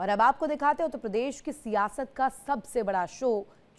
और अब आपको दिखाते हैं उत्तर प्रदेश की सियासत का सबसे बड़ा शो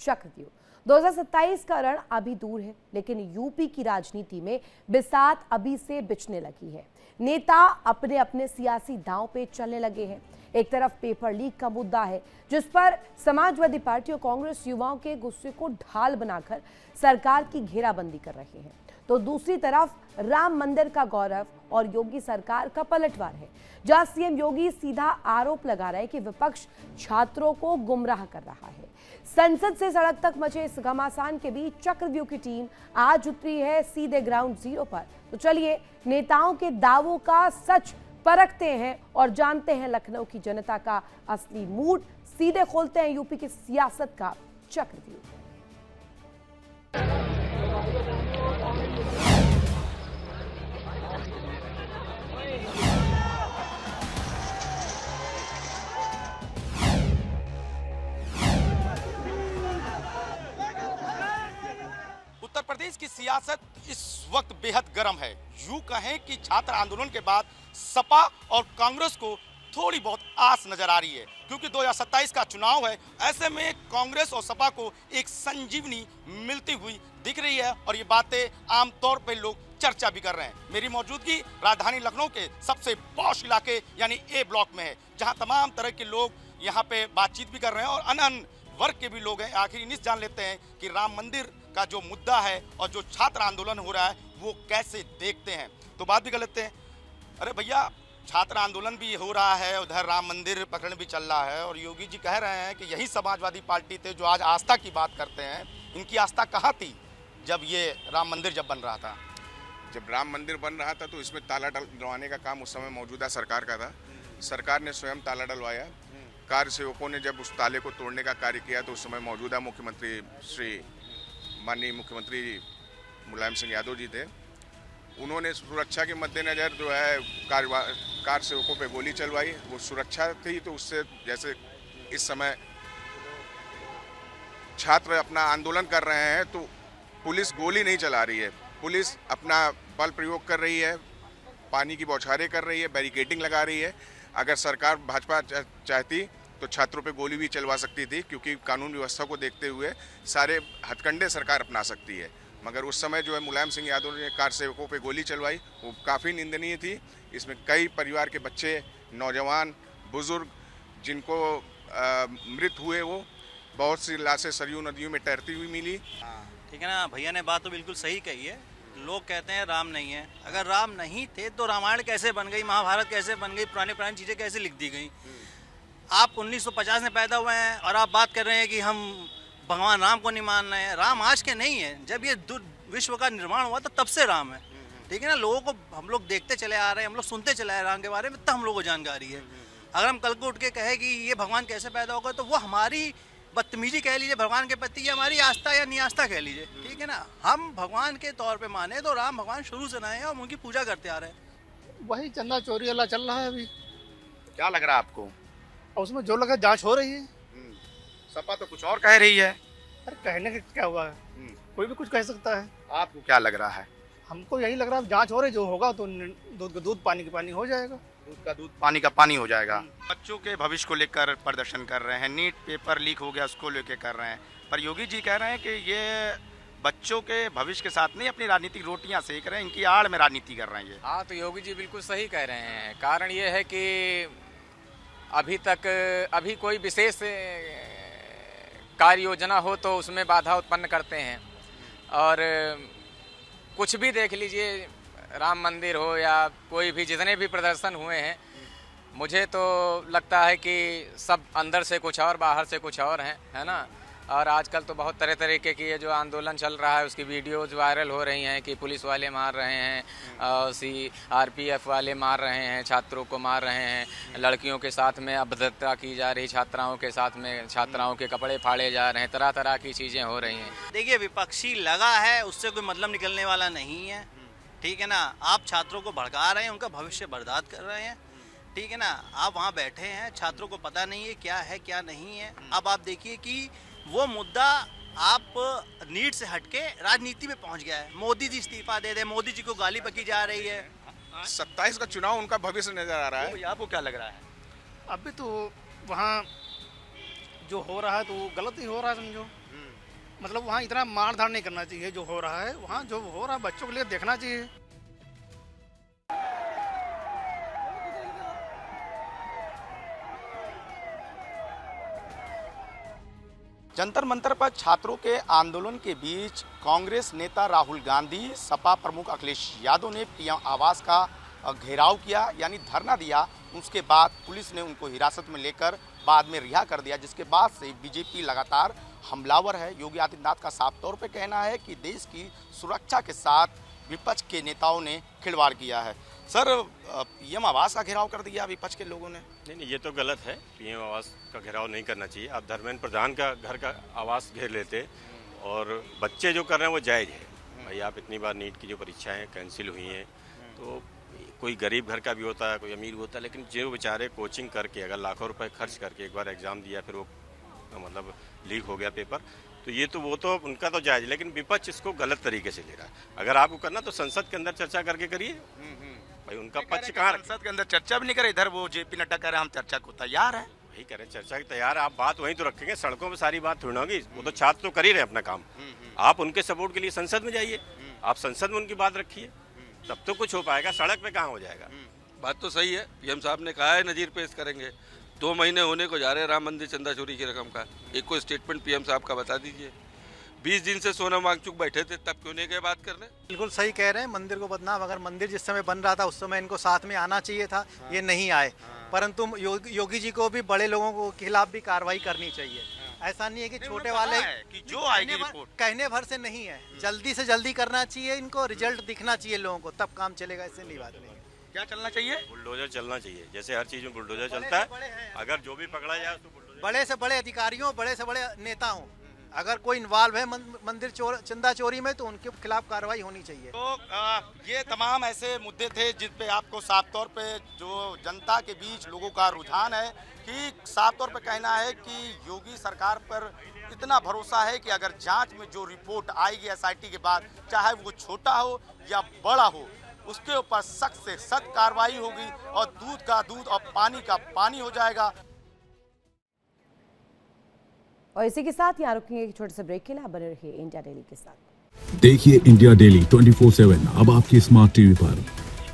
चक्रव्यूह। 2027 का रण अभी दूर है, लेकिन यूपी की राजनीति में बिसात अभी से बिछने लगी है। नेता अपने अपने सियासी दांव पे चलने लगे हैं। एक तरफ पेपर लीक का मुद्दा है, जिस पर समाजवादी पार्टी और कांग्रेस युवाओं के गुस्से को ढाल बनाकर सरकार की घेराबंदी कर रहे हैं, तो दूसरी तरफ राम मंदिर का गौरव और योगी सरकार का पलटवार है, जहां सीएम योगी सीधा आरोप लगा रहे हैं कि विपक्ष छात्रों को गुमराह कर रहा है। संसद से सड़क तक मचे इस घमासान के बीच चक्रव्यूह की टीम आज उतरी है सीधे ग्राउंड जीरो पर। तो चलिए नेताओं के दावों का सच परखते हैं और जानते हैं लखनऊ की जनता का असली मूड। सीधे खोलते हैं यूपी की सियासत का चक्रव्यूह। उत्तर प्रदेश की सियासत इस वक्त बेहद गर्म है। यूं कहें कि छात्र आंदोलन के बाद सपा और कांग्रेस को थोड़ी बहुत आस नजर आ रही है, क्योंकि 2027 का चुनाव है। ऐसे में कांग्रेस और सपा को एक संजीवनी मिलती हुई दिख रही है और ये बातें आमतौर पर लोग चर्चा भी कर रहे हैं। मेरी मौजूदगी राजधानी लखनऊ के सबसे पॉश इलाके यानी ए ब्लॉक में है, जहां तमाम तरह के लोग यहाँ पे बातचीत भी कर रहे हैं और अन्य वर्ग के भी लोग हैं। आखिर इन्हीं जान लेते हैं कि राम मंदिर का जो मुद्दा है और जो छात्र आंदोलन हो रहा है वो कैसे देखते हैं। तो बात भी कर लेते हैं। अरे भैया, छात्र आंदोलन भी हो रहा है, उधर राम मंदिर प्रकरण भी चल रहा है और योगी जी कह रहे हैं कि यही समाजवादी पार्टी थे जो आज आस्था की बात करते हैं। इनकी आस्था कहाँ थी जब ये राम मंदिर जब बन रहा था? जब राम मंदिर बन रहा था तो इसमें ताला डलवाने का काम उस समय मौजूदा सरकार का था। सरकार ने स्वयं ताला डलवाया। कार्य सेवकों ने जब उस ताले को तोड़ने का कार्य किया तो उस समय मौजूदा मुख्यमंत्री माननीय मुख्यमंत्री मुलायम सिंह यादव जी थे। उन्होंने सुरक्षा के मद्देनजर जो है कार सेवकों पे गोली चलवाई। वो सुरक्षा थी, तो उससे जैसे इस समय छात्र अपना आंदोलन कर रहे हैं तो पुलिस गोली नहीं चला रही है, पुलिस अपना बल प्रयोग कर रही है, पानी की बौछारें कर रही है, बैरिकेडिंग लगा रही है। अगर सरकार भाजपा चाहती तो छात्रों पे गोली भी चलवा सकती थी, क्योंकि कानून व्यवस्था को देखते हुए सारे हथकंडे सरकार अपना सकती है। मगर उस समय जो है मुलायम सिंह यादव ने कार सेवकों पे गोली चलवाई, वो काफ़ी निंदनीय थी। इसमें कई परिवार के बच्चे, नौजवान, बुजुर्ग जिनको मृत हुए, वो बहुत सी लाशें सरयू नदियों में तैरती हुई मिली। ठीक है ना, भैया ने बात तो बिल्कुल सही कही है। लोग कहते हैं राम नहीं है। अगर राम नहीं थे तो रामायण कैसे बन गई, महाभारत कैसे बन गई, पुरानी चीज़ें कैसे लिख दी गई? आप 1950 में पैदा हुए हैं और आप बात कर रहे हैं कि हम भगवान राम को नहीं मान रहे हैं। राम आज के नहीं है, जब ये विश्व का निर्माण हुआ तो तब से राम है। ठीक है ना, लोगों को हम लोग देखते चले आ रहे हैं, हम लोग सुनते चले आ रहे हैं राम के बारे में, तब हम लोग को जानकारी है। अगर हम कल को उठ के कहें कि ये भगवान कैसे पैदा होगा, तो वो हमारी बदतमीजी कह लीजिए भगवान के प्रति, या हमारी आस्था या निआस्था कह लीजिए। ठीक है ना, हम भगवान के तौर पे माने तो राम भगवान शुरू से नए हैं और उनकी पूजा करते आ रहे हैं। वही चंदा चोरी वाला चल रहा है अभी। क्या लग रहा है आपको? और उसमें जो लगा जांच हो रही है। सपा तो कुछ और कह रही है। अरे कहने का क्या हुआ है, कोई भी कुछ कह सकता है। आपको क्या लग रहा है? हमको यही लग रहा है जांच हो रही, जो होगा तो दूध का दूध पानी का पानी हो जाएगा। दूध का दूध पानी का पानी हो जाएगा। बच्चों के भविष्य को लेकर प्रदर्शन कर रहे हैं, नीट पेपर लीक हो गया उसको लेकर कर रहे हैं, पर योगी जी कह रहे हैं कि ये बच्चों के भविष्य के साथ नहीं अपनी राजनीतिक रोटियां सेक रहे हैं, इनकी आड़ में राजनीति कर रहे हैं ये। हाँ, तो योगी जी बिल्कुल सही कह रहे हैं। कारण ये है कि अभी कोई विशेष कार्य योजना हो तो उसमें बाधा उत्पन्न करते हैं। और कुछ भी देख लीजिए, राम मंदिर हो या कोई भी, जितने भी प्रदर्शन हुए हैं, मुझे तो लगता है कि सब अंदर से कुछ और बाहर से कुछ और हैं, है ना। और आजकल तो बहुत तरह तरीके की ये जो आंदोलन चल रहा है उसकी वीडियोज़ वायरल हो रही हैं कि पुलिस वाले मार रहे हैं, CRPF वाले मार रहे हैं, छात्रों को मार रहे हैं, लड़कियों के साथ में अभद्रता की जा रही, छात्राओं के साथ में छात्राओं के कपड़े फाड़े जा रहे हैं, तरह तरह की चीज़ें हो रही हैं। देखिए, विपक्षी लगा है, उससे कोई मतलब निकलने वाला नहीं है। ठीक है ना, आप छात्रों को भड़का रहे हैं, उनका भविष्य बर्बाद कर रहे हैं। ठीक है ना, आप वहाँ बैठे हैं, छात्रों को पता नहीं है क्या है क्या नहीं है। अब आप देखिए कि वो मुद्दा आप नीट से हटके राजनीति में पहुंच गया है। मोदी जी इस्तीफा दे दे, मोदी जी को गाली बकी जा रही है। 27 का चुनाव उनका भविष्य नजर आ रहा है। आपको क्या लग रहा है? अभी तो वहाँ जो हो रहा है तो वो गलत ही हो रहा है समझो। मतलब वहाँ इतना मारधाड़ नहीं करना चाहिए जो हो रहा है, वहाँ जो हो रहा है बच्चों के लिए देखना चाहिए। जंतर मंतर पर छात्रों के आंदोलन के बीच कांग्रेस नेता राहुल गांधी, सपा प्रमुख अखिलेश यादव ने पीएम आवास का घेराव किया, यानी धरना दिया। उसके बाद पुलिस ने उनको हिरासत में लेकर बाद में रिहा कर दिया, जिसके बाद से बीजेपी लगातार हमलावर है। योगी आदित्यनाथ का साफ तौर पे कहना है कि देश की सुरक्षा के साथ विपक्ष के नेताओं ने खिलवाड़ किया है। सर, पीएम आवास का घेराव कर दिया विपक्ष के लोगों ने। नहीं, ये तो गलत है। पीएम आवास का घेराव नहीं करना चाहिए। आप धर्मेंद्र प्रधान का घर का आवास घेर लेते, और बच्चे जो कर रहे हैं वो जायज़ है। भाई, आप इतनी बार नीट की जो परीक्षाएं कैंसिल हुई हैं, तो कोई गरीब घर का भी होता है, कोई अमीर होता है, लेकिन जो बेचारे कोचिंग करके अगर लाखों रुपए खर्च करके एक बार एग्ज़ाम दिया, फिर वो मतलब लीक हो गया पेपर, तो ये तो वो तो उनका तो जायज़, लेकिन विपक्ष इसको गलत तरीके से ले रहा है। अगर आपको करना तो संसद के अंदर चर्चा करके करिए। भाई, उनका पक्ष कहाँ, संसद के अंदर चर्चा भी नहीं करे। इधर वो जेपी नड्डा कह रहे हैं हम चर्चा को तैयार हैं। वही कह रहे हैं, चर्चा की तैयार है। आप बात वहीं तो रखेंगे, सड़कों पे सारी बात थोड़ी ना होगी। वो तो छात्र तो कर ही रहे अपना काम। आप उनके सपोर्ट के लिए संसद में जाइए, आप संसद में उनकी बात रखिए, तब तो कुछ हो पाएगा। सड़क पे कहाँ हो जाएगा। बात तो सही है। पीएम साहब ने कहा है नज़ीर पेश करेंगे। 2 महीने होने को जा रहे हैं राम मंदिर चंदा चोरी की रकम का। एक को स्टेटमेंट पीएम साहब का बता दीजिए। 20 दिन से सोनम वांगचुक बैठे थे, तब क्यों नहीं गए बात करने। बिल्कुल सही कह रहे हैं, मंदिर को बदनाम। अगर मंदिर जिस समय बन रहा था उस समय इनको साथ में आना चाहिए था, ये नहीं आए। परंतु योगी जी को भी बड़े लोगों के खिलाफ भी कार्रवाई करनी चाहिए। ऐसा नहीं है कि छोटे वाले कि जो आएगी रिपोर्ट कहने भर से नहीं है, जल्दी से जल्दी करना चाहिए। इनको रिजल्ट दिखना चाहिए लोगों को, तब काम चलेगा। इससे नहीं बात नहीं। क्या चलना चाहिए? बुलडोजर चलना चाहिए, जैसे हर चीज में बुलडोजर चलता है। अगर जो भी पकड़ा जाए तो बुलडोजर। बड़े से बड़े अधिकारियों, बड़े से बड़े नेता हों, अगर कोई इन्वॉल्व है मंदिर चंदा चोरी में, तो उनके खिलाफ कार्रवाई होनी चाहिए। तो ये तमाम ऐसे मुद्दे थे जिस पे आपको साफ तौर पे जो जनता के बीच लोगों का रुझान है कि साफ तौर पे कहना है कि योगी सरकार पर इतना भरोसा है कि अगर जांच में जो रिपोर्ट आएगी एसआईटी के बाद, चाहे वो छोटा हो या बड़ा हो, उसके ऊपर सख्त से सख्त कार्रवाई होगी और दूध का दूध और पानी का पानी हो जाएगा। और इसी के साथ यहाँ रुकेंगे एक छोटे से ब्रेक के लिए। आप बने रहिए इंडिया डेली के साथ। देखिए इंडिया डेली 24/7 अब आपकी स्मार्ट टीवी पर।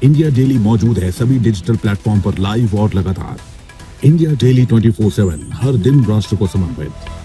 इंडिया डेली मौजूद है सभी डिजिटल प्लेटफॉर्म पर लाइव और लगातार। इंडिया डेली 24/7 हर दिन राष्ट्र को समर्पित।